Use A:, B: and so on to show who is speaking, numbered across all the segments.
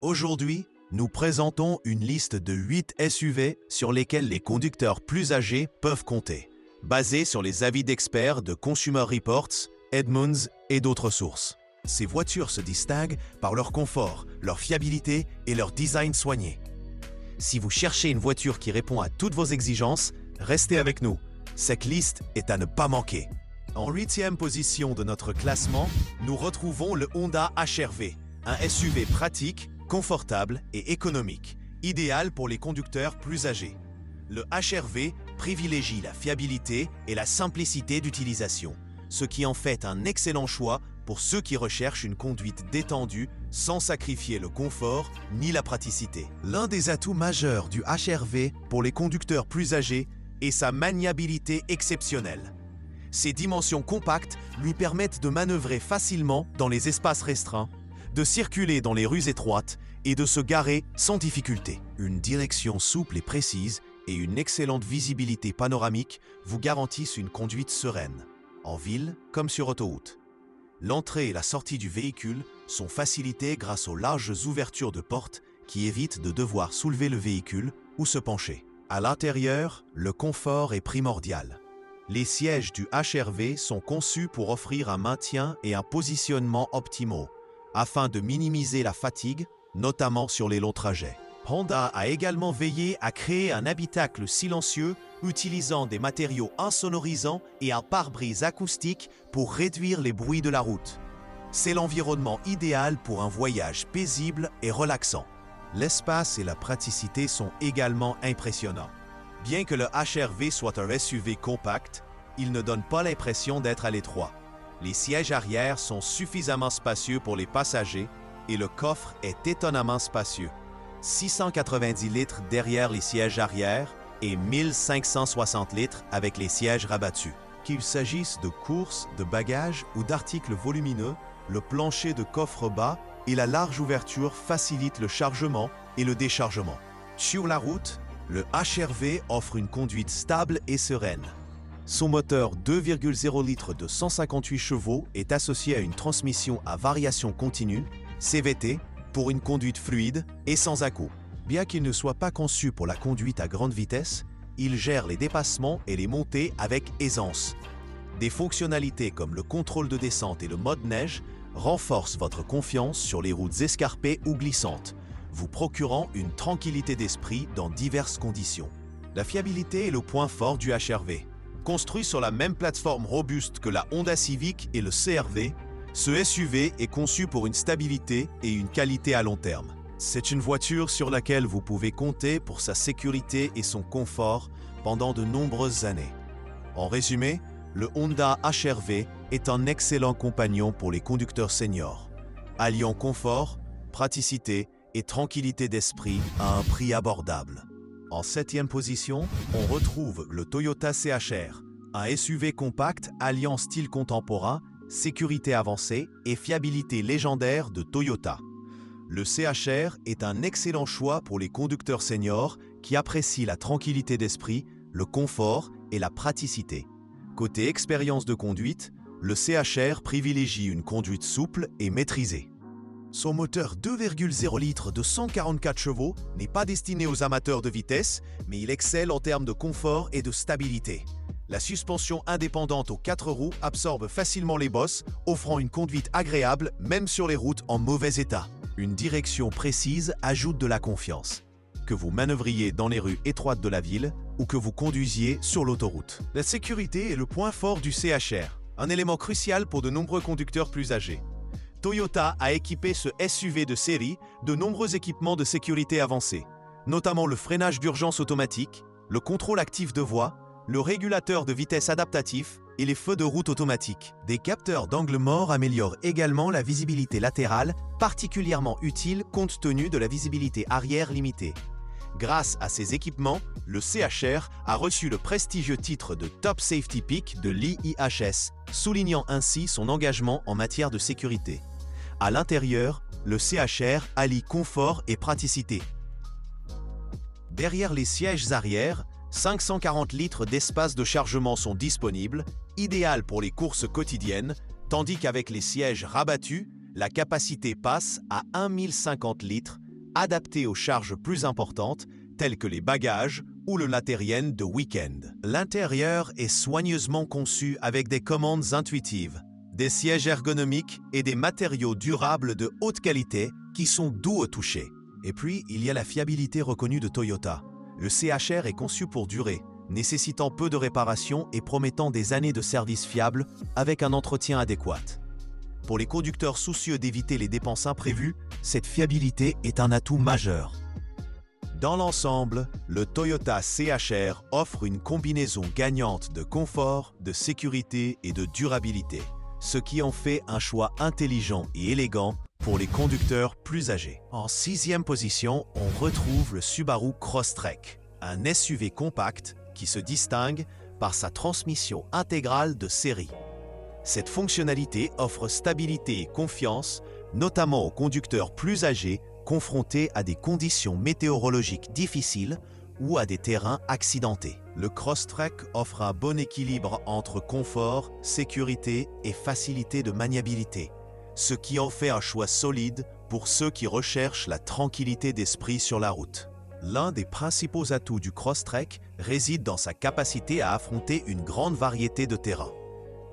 A: Aujourd'hui, nous présentons une liste de 8 SUV sur lesquels les conducteurs plus âgés peuvent compter, basée sur les avis d'experts de Consumer Reports, Edmunds et d'autres sources. Ces voitures se distinguent par leur confort, leur fiabilité et leur design soigné. Si vous cherchez une voiture qui répond à toutes vos exigences, restez avec nous. Cette liste est à ne pas manquer. En 8e position de notre classement, nous retrouvons le Honda HR-V, un SUV pratique, confortable et économique, idéal pour les conducteurs plus âgés. Le HR-V privilégie la fiabilité et la simplicité d'utilisation, ce qui en fait un excellent choix pour ceux qui recherchent une conduite détendue sans sacrifier le confort ni la praticité. L'un des atouts majeurs du HR-V pour les conducteurs plus âgés est sa maniabilité exceptionnelle. Ses dimensions compactes lui permettent de manœuvrer facilement dans les espaces restreints, de circuler dans les rues étroites et de se garer sans difficulté. Une direction souple et précise et une excellente visibilité panoramique vous garantissent une conduite sereine, en ville comme sur autoroute. L'entrée et la sortie du véhicule sont facilitées grâce aux larges ouvertures de portes qui évitent de devoir soulever le véhicule ou se pencher. À l'intérieur, le confort est primordial. Les sièges du HR-V sont conçus pour offrir un maintien et un positionnement optimaux, afin de minimiser la fatigue, notamment sur les longs trajets. Honda a également veillé à créer un habitacle silencieux utilisant des matériaux insonorisants et un pare-brise acoustique pour réduire les bruits de la route. C'est l'environnement idéal pour un voyage paisible et relaxant. L'espace et la praticité sont également impressionnants. Bien que le HR-V soit un SUV compact, il ne donne pas l'impression d'être à l'étroit. Les sièges arrière sont suffisamment spacieux pour les passagers et le coffre est étonnamment spacieux. 690 litres derrière les sièges arrière et 1560 litres avec les sièges rabattus. Qu'il s'agisse de courses, de bagages ou d'articles volumineux, le plancher de coffre bas et la large ouverture facilitent le chargement et le déchargement. Sur la route, le HR-V offre une conduite stable et sereine. Son moteur 2,0 litres de 158 chevaux est associé à une transmission à variation continue, CVT, pour une conduite fluide et sans à-coups. Bien qu'il ne soit pas conçu pour la conduite à grande vitesse, il gère les dépassements et les montées avec aisance. Des fonctionnalités comme le contrôle de descente et le mode neige renforcent votre confiance sur les routes escarpées ou glissantes, vous procurant une tranquillité d'esprit dans diverses conditions. La fiabilité est le point fort du HR-V. Construit sur la même plateforme robuste que la Honda Civic et le CR-V, ce SUV est conçu pour une stabilité et une qualité à long terme. C'est une voiture sur laquelle vous pouvez compter pour sa sécurité et son confort pendant de nombreuses années. En résumé, le Honda HR-V est un excellent compagnon pour les conducteurs seniors, alliant confort, praticité et tranquillité d'esprit à un prix abordable. En 7e position, on retrouve le Toyota CHR, un SUV compact alliant style contemporain, sécurité avancée et fiabilité légendaire de Toyota. Le CHR est un excellent choix pour les conducteurs seniors qui apprécient la tranquillité d'esprit, le confort et la praticité. Côté expérience de conduite, le CHR privilégie une conduite souple et maîtrisée. Son moteur 2,0 litres de 144 chevaux n'est pas destiné aux amateurs de vitesse, mais il excelle en termes de confort et de stabilité. La suspension indépendante aux 4 roues absorbe facilement les bosses, offrant une conduite agréable même sur les routes en mauvais état. Une direction précise ajoute de la confiance, que vous manœuvriez dans les rues étroites de la ville ou que vous conduisiez sur l'autoroute. La sécurité est le point fort du CHR, un élément crucial pour de nombreux conducteurs plus âgés. Toyota a équipé ce SUV de série de nombreux équipements de sécurité avancés, notamment le freinage d'urgence automatique, le contrôle actif de voie, le régulateur de vitesse adaptatif et les feux de route automatiques. Des capteurs d'angle mort améliorent également la visibilité latérale, particulièrement utile compte tenu de la visibilité arrière limitée. Grâce à ces équipements, le CHR a reçu le prestigieux titre de Top Safety Pick de l'IIHS, soulignant ainsi son engagement en matière de sécurité. À l'intérieur, le CHR allie confort et praticité. Derrière les sièges arrière, 540 litres d'espace de chargement sont disponibles, idéal pour les courses quotidiennes, tandis qu'avec les sièges rabattus, la capacité passe à 1050 litres, adapté aux charges plus importantes, telles que les bagages ou le latérien de week-end. L'intérieur est soigneusement conçu avec des commandes intuitives, des sièges ergonomiques et des matériaux durables de haute qualité qui sont doux au toucher. Et puis, il y a la fiabilité reconnue de Toyota. Le CHR est conçu pour durer, nécessitant peu de réparations et promettant des années de service fiable avec un entretien adéquat. Pour les conducteurs soucieux d'éviter les dépenses imprévues, cette fiabilité est un atout majeur. Dans l'ensemble, le Toyota CHR offre une combinaison gagnante de confort, de sécurité et de durabilité, ce qui en fait un choix intelligent et élégant pour les conducteurs plus âgés. En 6e position, on retrouve le Subaru Crosstrek, un SUV compact qui se distingue par sa transmission intégrale de série. Cette fonctionnalité offre stabilité et confiance, notamment aux conducteurs plus âgés confrontés à des conditions météorologiques difficiles ou à des terrains accidentés. Le Crosstrek offre un bon équilibre entre confort, sécurité et facilité de maniabilité, ce qui en fait un choix solide pour ceux qui recherchent la tranquillité d'esprit sur la route. L'un des principaux atouts du Crosstrek réside dans sa capacité à affronter une grande variété de terrains.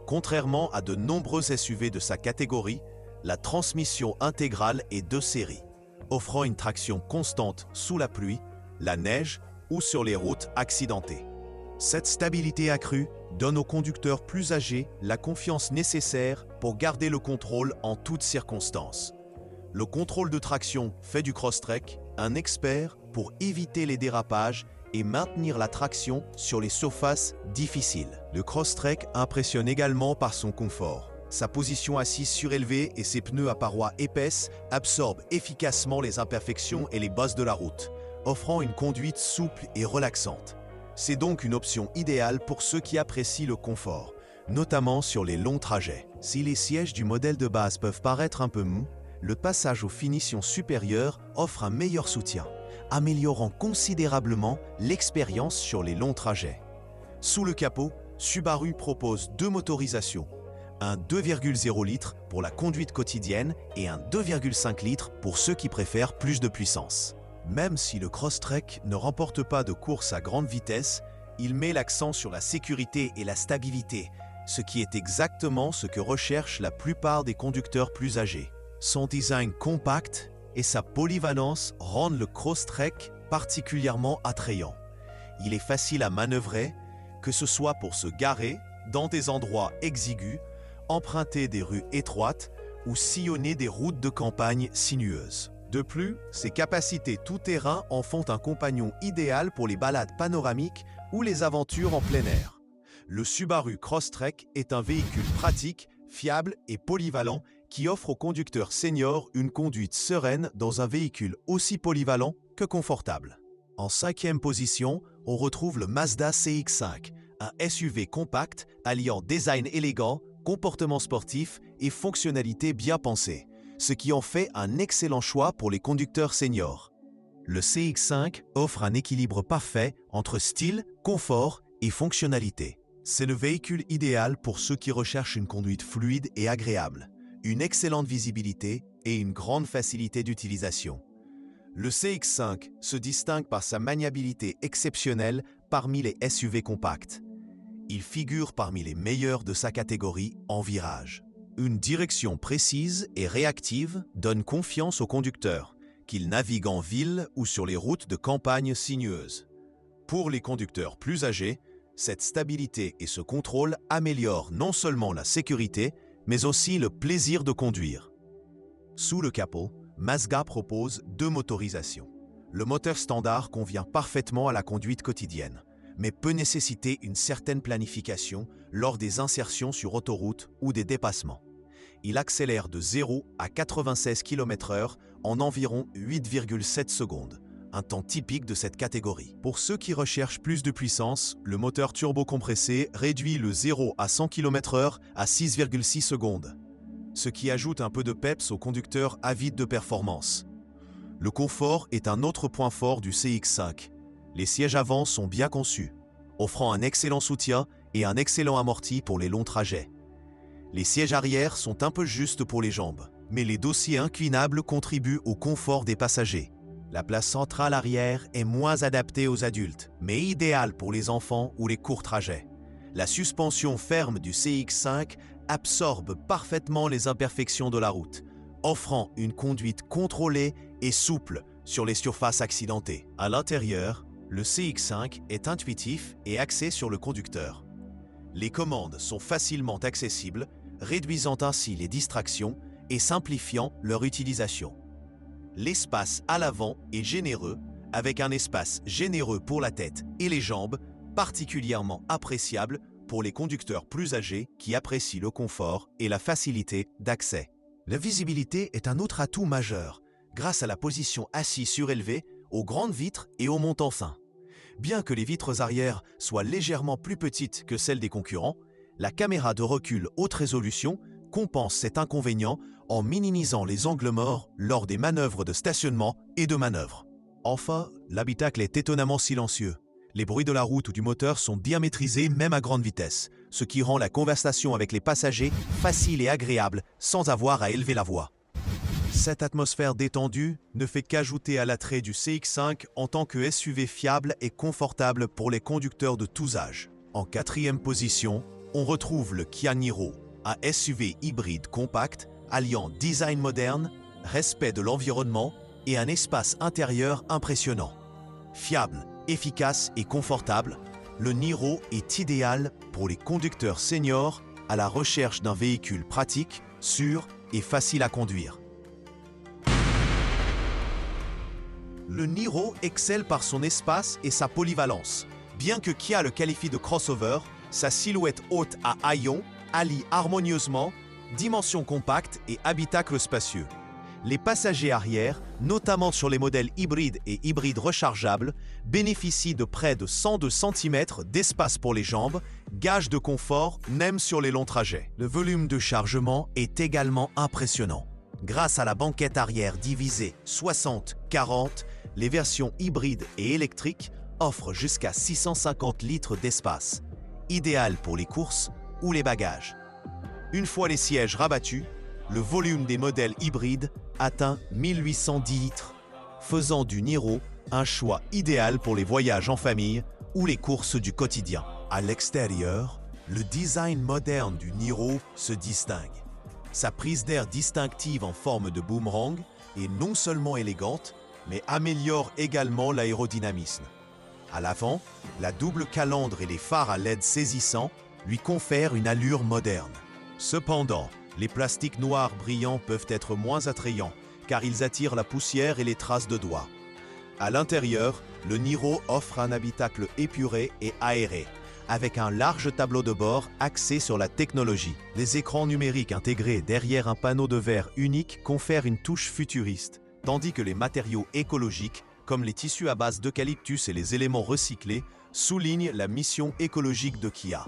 A: Contrairement à de nombreux SUV de sa catégorie, la transmission intégrale est de série, offrant une traction constante sous la pluie, la neige ou sur les routes accidentées. Cette stabilité accrue donne aux conducteurs plus âgés la confiance nécessaire pour garder le contrôle en toutes circonstances. Le contrôle de traction fait du Crosstrek un expert pour éviter les dérapages et maintenir la traction sur les surfaces difficiles. Le Crosstrek impressionne également par son confort. Sa position assise surélevée et ses pneus à parois épaisses absorbent efficacement les imperfections et les bosses de la route, offrant une conduite souple et relaxante. C'est donc une option idéale pour ceux qui apprécient le confort, notamment sur les longs trajets. Si les sièges du modèle de base peuvent paraître un peu mous, le passage aux finitions supérieures offre un meilleur soutien, améliorant considérablement l'expérience sur les longs trajets. Sous le capot, Subaru propose deux motorisations, un 2,0 litres pour la conduite quotidienne et un 2,5 litres pour ceux qui préfèrent plus de puissance. Même si le Crosstrek ne remporte pas de course à grande vitesse, il met l'accent sur la sécurité et la stabilité, ce qui est exactement ce que recherchent la plupart des conducteurs plus âgés. Son design compact et sa polyvalence rendent le Crosstrek particulièrement attrayant. Il est facile à manœuvrer, que ce soit pour se garer dans des endroits exigus, emprunter des rues étroites ou sillonner des routes de campagne sinueuses. De plus, ses capacités tout-terrain en font un compagnon idéal pour les balades panoramiques ou les aventures en plein air. Le Subaru Crosstrek est un véhicule pratique, fiable et polyvalent qui offre aux conducteurs seniors une conduite sereine dans un véhicule aussi polyvalent que confortable. En 5e position, on retrouve le Mazda CX-5, un SUV compact alliant design élégant, comportement sportif et fonctionnalité bien pensée, ce qui en fait un excellent choix pour les conducteurs seniors. Le CX-5 offre un équilibre parfait entre style, confort et fonctionnalité. C'est le véhicule idéal pour ceux qui recherchent une conduite fluide et agréable, une excellente visibilité et une grande facilité d'utilisation. Le CX-5 se distingue par sa maniabilité exceptionnelle parmi les SUV compacts. Il figure parmi les meilleurs de sa catégorie en virage. Une direction précise et réactive donne confiance aux conducteurs, qu'ils naviguent en ville ou sur les routes de campagne sinueuses. Pour les conducteurs plus âgés, cette stabilité et ce contrôle améliorent non seulement la sécurité, mais aussi le plaisir de conduire. Sous le capot, Mazda propose deux motorisations. Le moteur standard convient parfaitement à la conduite quotidienne, mais peut nécessiter une certaine planification lors des insertions sur autoroute ou des dépassements. Il accélère de 0 à 96 km/h en environ 8,7 secondes, un temps typique de cette catégorie. Pour ceux qui recherchent plus de puissance, le moteur turbo-compressé réduit le 0 à 100 km/h à 6,6 secondes, ce qui ajoute un peu de peps aux conducteurs avides de performance. Le confort est un autre point fort du CX-5. Les sièges avant sont bien conçus, offrant un excellent soutien et un excellent amorti pour les longs trajets. Les sièges arrière sont un peu justes pour les jambes, mais les dossiers inclinables contribuent au confort des passagers. La place centrale arrière est moins adaptée aux adultes, mais idéale pour les enfants ou les courts trajets. La suspension ferme du CX-5 absorbe parfaitement les imperfections de la route, offrant une conduite contrôlée et souple sur les surfaces accidentées. À l'intérieur, le CX-5 est intuitif et axé sur le conducteur. Les commandes sont facilement accessibles, réduisant ainsi les distractions et simplifiant leur utilisation. L'espace à l'avant est généreux, avec un espace généreux pour la tête et les jambes, particulièrement appréciable pour les conducteurs plus âgés qui apprécient le confort et la facilité d'accès. La visibilité est un autre atout majeur, grâce à la position assise surélevée, aux grandes vitres et aux montants fins. Bien que les vitres arrière soient légèrement plus petites que celles des concurrents, la caméra de recul haute résolution compense cet inconvénient en minimisant les angles morts lors des manœuvres de stationnement et de manœuvre. Enfin, l'habitacle est étonnamment silencieux. Les bruits de la route ou du moteur sont bien maîtrisés même à grande vitesse, ce qui rend la conversation avec les passagers facile et agréable sans avoir à élever la voix. Cette atmosphère détendue ne fait qu'ajouter à l'attrait du CX-5 en tant que SUV fiable et confortable pour les conducteurs de tous âges. En quatrième position, on retrouve le Kia Niro, un SUV hybride compact alliant design moderne, respect de l'environnement et un espace intérieur impressionnant. Fiable, efficace et confortable, le Niro est idéal pour les conducteurs seniors à la recherche d'un véhicule pratique, sûr et facile à conduire. Le Niro excelle par son espace et sa polyvalence. Bien que Kia le qualifie de crossover, sa silhouette haute à haillons allie harmonieusement dimension compacte et habitacle spacieux. Les passagers arrière, notamment sur les modèles hybrides et hybrides rechargeables, bénéficient de près de 102 cm d'espace pour les jambes, gage de confort même sur les longs trajets. Le volume de chargement est également impressionnant. Grâce à la banquette arrière divisée 60-40, les versions hybrides et électriques offrent jusqu'à 650 litres d'espace, idéal pour les courses ou les bagages. Une fois les sièges rabattus, le volume des modèles hybrides atteint 1810 litres, faisant du Niro un choix idéal pour les voyages en famille ou les courses du quotidien. À l'extérieur, le design moderne du Niro se distingue. Sa prise d'air distinctive en forme de boomerang est non seulement élégante, mais améliore également l'aérodynamisme. À l'avant, la double calandre et les phares à LED saisissants lui confèrent une allure moderne. Cependant, les plastiques noirs brillants peuvent être moins attrayants car ils attirent la poussière et les traces de doigts. À l'intérieur, le Niro offre un habitacle épuré et aéré, avec un large tableau de bord axé sur la technologie. Les écrans numériques intégrés derrière un panneau de verre unique confèrent une touche futuriste, tandis que les matériaux écologiques, comme les tissus à base d'eucalyptus et les éléments recyclés, soulignent la mission écologique de Kia.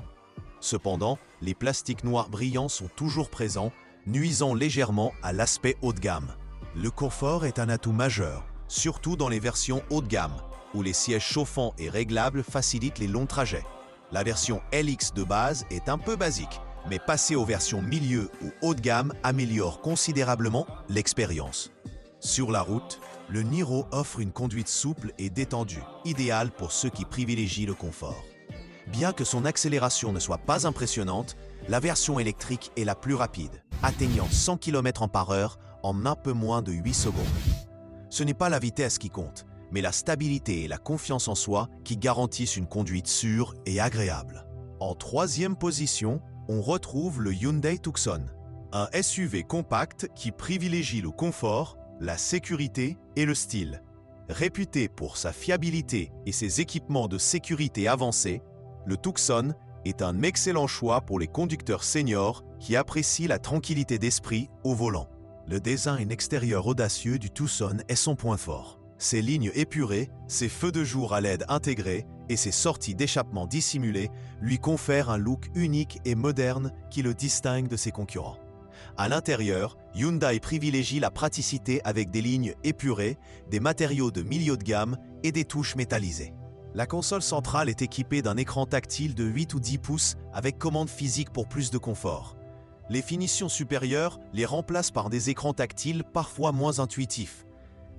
A: Cependant, les plastiques noirs brillants sont toujours présents, nuisant légèrement à l'aspect haut de gamme. Le confort est un atout majeur, surtout dans les versions haut de gamme, où les sièges chauffants et réglables facilitent les longs trajets. La version LX de base est un peu basique, mais passer aux versions milieu ou haut de gamme améliore considérablement l'expérience. Sur la route, le Niro offre une conduite souple et détendue, idéale pour ceux qui privilégient le confort. Bien que son accélération ne soit pas impressionnante, la version électrique est la plus rapide, atteignant 100 km/h en un peu moins de 8 secondes. Ce n'est pas la vitesse qui compte, mais la stabilité et la confiance en soi qui garantissent une conduite sûre et agréable. En troisième position, on retrouve le Hyundai Tucson, un SUV compact qui privilégie le confort, la sécurité et le style. Réputé pour sa fiabilité et ses équipements de sécurité avancés, le Tucson est un excellent choix pour les conducteurs seniors qui apprécient la tranquillité d'esprit au volant. Le design extérieur audacieux du Tucson est son point fort. Ses lignes épurées, ses feux de jour à LED intégrés et ses sorties d'échappement dissimulées lui confèrent un look unique et moderne qui le distingue de ses concurrents. À l'intérieur, Hyundai privilégie la praticité avec des lignes épurées, des matériaux de milieu de gamme et des touches métallisées. La console centrale est équipée d'un écran tactile de 8 ou 10 pouces avec commande physique pour plus de confort. Les finitions supérieures les remplacent par des écrans tactiles parfois moins intuitifs.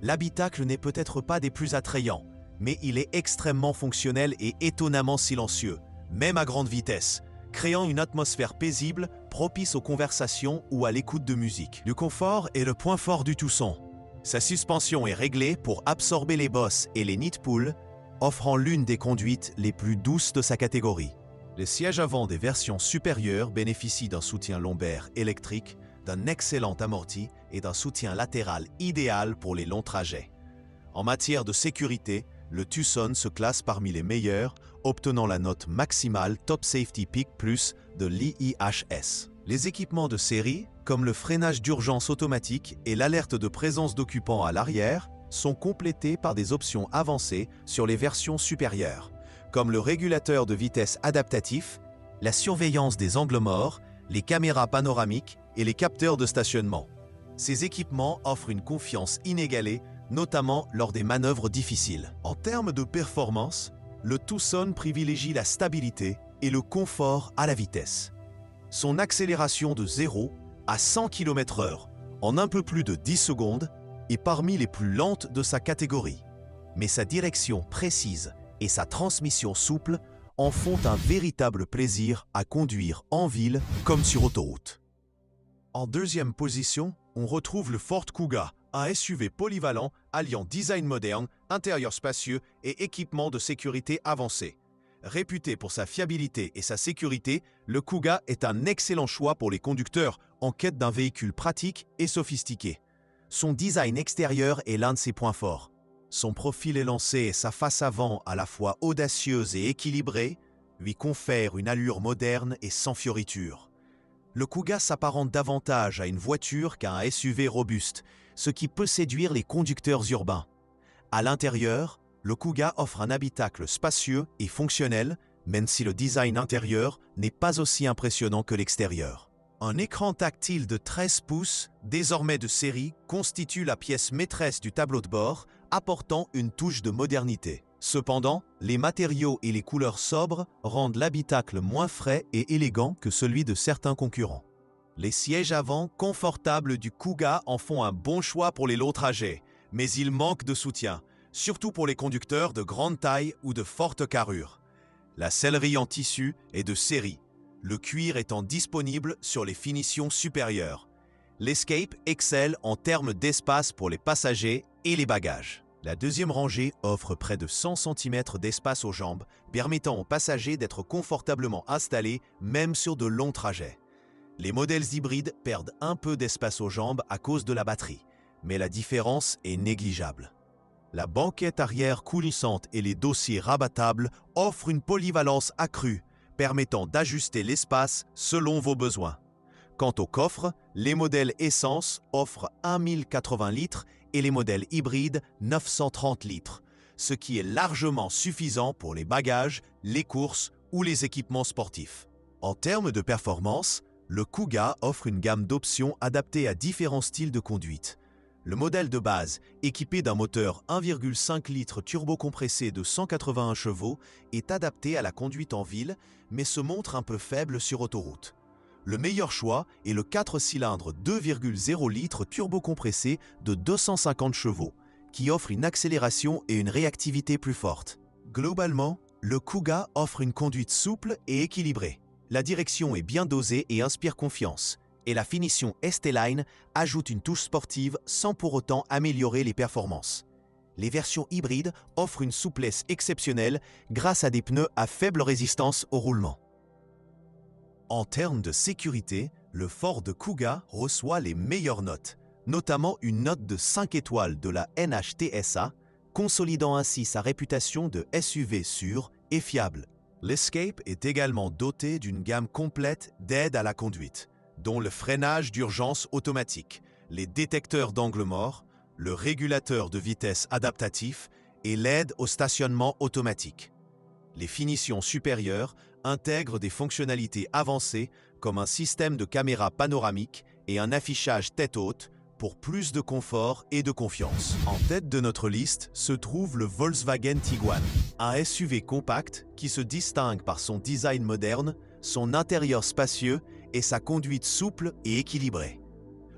A: L'habitacle n'est peut-être pas des plus attrayants, mais il est extrêmement fonctionnel et étonnamment silencieux, même à grande vitesse, créant une atmosphère paisible, propice aux conversations ou à l'écoute de musique. Le confort est le point fort du Tucson. Sa suspension est réglée pour absorber les bosses et les nid pools, offrant l'une des conduites les plus douces de sa catégorie. Les sièges avant des versions supérieures bénéficient d'un soutien lombaire électrique, d'un excellent amorti et d'un soutien latéral idéal pour les longs trajets. En matière de sécurité, le Tucson se classe parmi les meilleurs, obtenant la note maximale Top Safety Peak Plus de l'IIHS. Les équipements de série, comme le freinage d'urgence automatique et l'alerte de présence d'occupants à l'arrière, sont complétés par des options avancées sur les versions supérieures, comme le régulateur de vitesse adaptatif, la surveillance des angles morts, les caméras panoramiques et les capteurs de stationnement. Ces équipements offrent une confiance inégalée, notamment lors des manœuvres difficiles. En termes de performance, le Tucson privilégie la stabilité et le confort à la vitesse. Son accélération de 0 à 100 km/h en un peu plus de 10 secondes est parmi les plus lentes de sa catégorie. Mais sa direction précise et sa transmission souple en font un véritable plaisir à conduire en ville comme sur autoroute. En deuxième position, on retrouve le Ford Kuga, un SUV polyvalent alliant design moderne, intérieur spacieux et équipement de sécurité avancé. Réputé pour sa fiabilité et sa sécurité, le Kuga est un excellent choix pour les conducteurs en quête d'un véhicule pratique et sophistiqué. Son design extérieur est l'un de ses points forts. Son profil élancé et sa face avant à la fois audacieuse et équilibrée lui confèrent une allure moderne et sans fioritures. Le Kuga s'apparente davantage à une voiture qu'à un SUV robuste, ce qui peut séduire les conducteurs urbains. À l'intérieur, le Kuga offre un habitacle spacieux et fonctionnel, même si le design intérieur n'est pas aussi impressionnant que l'extérieur. Un écran tactile de 13 pouces, désormais de série, constitue la pièce maîtresse du tableau de bord, apportant une touche de modernité. Cependant, les matériaux et les couleurs sobres rendent l'habitacle moins frais et élégant que celui de certains concurrents. Les sièges avant confortables du Kuga en font un bon choix pour les longs trajets, mais ils manquent de soutien, surtout pour les conducteurs de grande taille ou de forte carrure. La sellerie en tissu est de série, le cuir étant disponible sur les finitions supérieures. L'Escape excelle en termes d'espace pour les passagers et les bagages. La deuxième rangée offre près de 100 cm d'espace aux jambes, permettant aux passagers d'être confortablement installés même sur de longs trajets. Les modèles hybrides perdent un peu d'espace aux jambes à cause de la batterie, mais la différence est négligeable. La banquette arrière coulissante et les dossiers rabattables offrent une polyvalence accrue, permettant d'ajuster l'espace selon vos besoins. Quant au coffre, les modèles essence offrent 1080 litres et les modèles hybrides 930 litres, ce qui est largement suffisant pour les bagages, les courses ou les équipements sportifs. En termes de performance, le Kuga offre une gamme d'options adaptées à différents styles de conduite. Le modèle de base, équipé d'un moteur 1,5 litres turbocompressé de 181 chevaux, est adapté à la conduite en ville, mais se montre un peu faible sur autoroute. Le meilleur choix est le 4 cylindres 2,0 litres turbocompressé de 250 chevaux, qui offre une accélération et une réactivité plus fortes. Globalement, le Kuga offre une conduite souple et équilibrée. La direction est bien dosée et inspire confiance, et la finition ST-Line ajoute une touche sportive sans pour autant améliorer les performances. Les versions hybrides offrent une souplesse exceptionnelle grâce à des pneus à faible résistance au roulement. En termes de sécurité, le Ford Kuga reçoit les meilleures notes, notamment une note de 5 étoiles de la NHTSA, consolidant ainsi sa réputation de SUV sûr et fiable. L'Escape est également doté d'une gamme complète d'aides à la conduite, dont le freinage d'urgence automatique, les détecteurs d'angle mort, le régulateur de vitesse adaptatif et l'aide au stationnement automatique. Les finitions supérieures intègrent des fonctionnalités avancées comme un système de caméra panoramique et un affichage tête haute pour plus de confort et de confiance. En tête de notre liste se trouve le Volkswagen Tiguan, un SUV compact qui se distingue par son design moderne, son intérieur spacieux et sa conduite souple et équilibrée.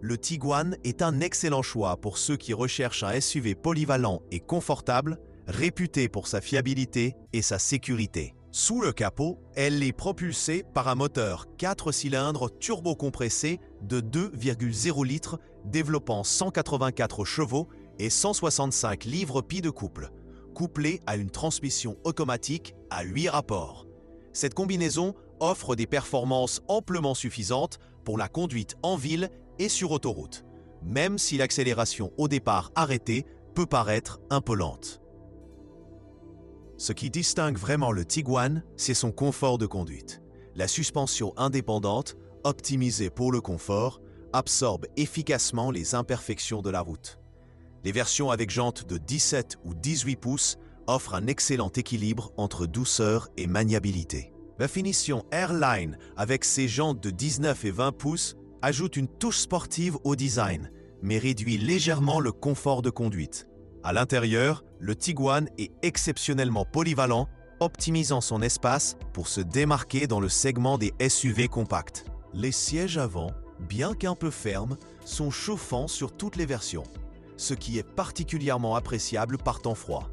A: le Tiguan est un excellent choix pour ceux qui recherchent un SUV polyvalent et confortable, réputé pour sa fiabilité et sa sécurité. Sous le capot, elle est propulsée par un moteur 4 cylindres turbocompressé de 2,0 litres développant 184 chevaux et 165 livres-pieds de couple, couplé à une transmission automatique à 8 rapports. Cette combinaison offre des performances amplement suffisantes pour la conduite en ville et sur autoroute, même si l'accélération au départ arrêtée peut paraître un peu lente. Ce qui distingue vraiment le Tiguan, c'est son confort de conduite. La suspension indépendante, optimisée pour le confort, absorbe efficacement les imperfections de la route. Les versions avec jantes de 17 ou 18 pouces offrent un excellent équilibre entre douceur et maniabilité. La finition Airline avec ses jantes de 19 et 20 pouces ajoute une touche sportive au design, mais réduit légèrement le confort de conduite. À l'intérieur, le Tiguan est exceptionnellement polyvalent, optimisant son espace pour se démarquer dans le segment des SUV compacts. Les sièges avant, bien qu'un peu fermes, sont chauffants sur toutes les versions, ce qui est particulièrement appréciable par temps froid.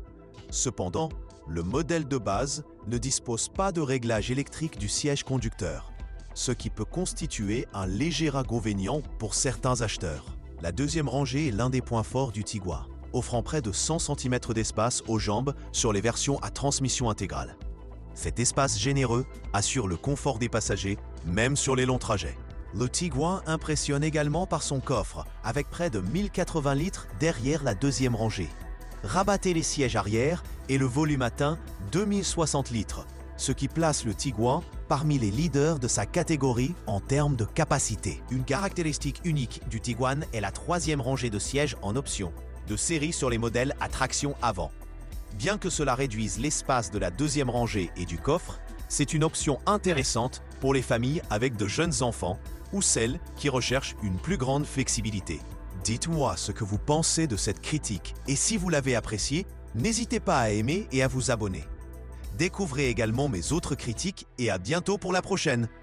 A: Cependant, le modèle de base ne dispose pas de réglage électrique du siège conducteur, ce qui peut constituer un léger inconvénient pour certains acheteurs. La deuxième rangée est l'un des points forts du Tiguan, offrant près de 100 cm d'espace aux jambes sur les versions à transmission intégrale. Cet espace généreux assure le confort des passagers, même sur les longs trajets. Le Tiguan impressionne également par son coffre, avec près de 1080 litres derrière la deuxième rangée. Rabattez les sièges arrière et le volume atteint 2060 litres, ce qui place le Tiguan parmi les leaders de sa catégorie en termes de capacité. Une caractéristique unique du Tiguan est la troisième rangée de sièges en option, de série sur les modèles à traction avant. Bien que cela réduise l'espace de la deuxième rangée et du coffre, c'est une option intéressante pour les familles avec de jeunes enfants ou celles qui recherchent une plus grande flexibilité. Dites-moi ce que vous pensez de cette critique et si vous l'avez appréciée, n'hésitez pas à aimer et à vous abonner. Découvrez également mes autres critiques et à bientôt pour la prochaine.